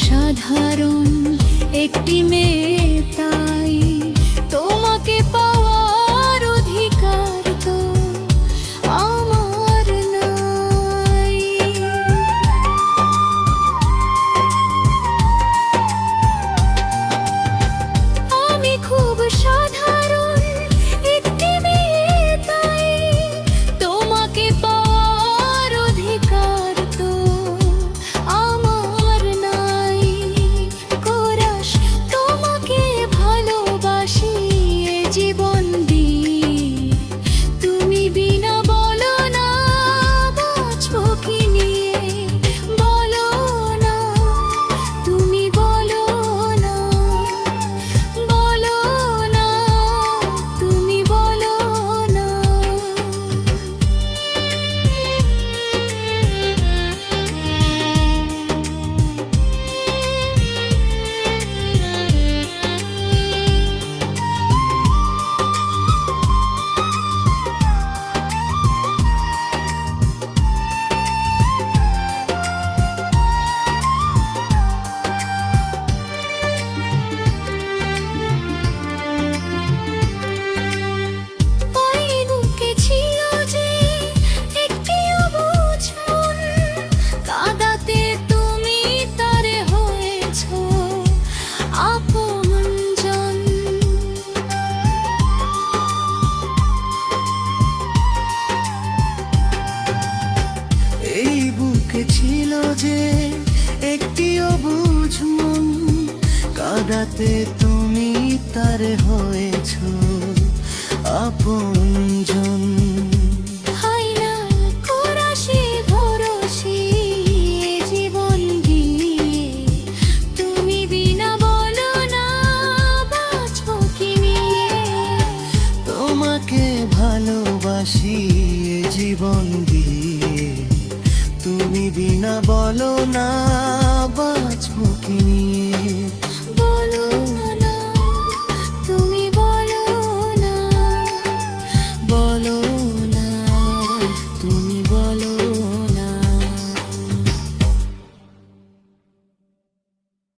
সাধারণ একটি মেয়ে, তাই তোমাকে পাওয়ার অধিকার তো আমার নাই। আমি খুব সাধারণ একটি মেয়ে, তাই তোমাকে পাওয়ার অধিকার তো আমার নাই। কোরাস তোমাকে ভালোবাসি এ জীবন দিই, তুমি বিনা বলো না বাঁচবো কি নিয়ে, বলো না তুমি, বলো না, বলো না তুমি, বলো না। ওই বুকে ছিল যে একটি অবুঝ মন, কাঁদাতে তুমি তারে হয়েছো আপনজন। এই বুকে ছিল যে একটি অবুঝ মন, কাঁদাতে তুমি তার হয়েছ আপনজন।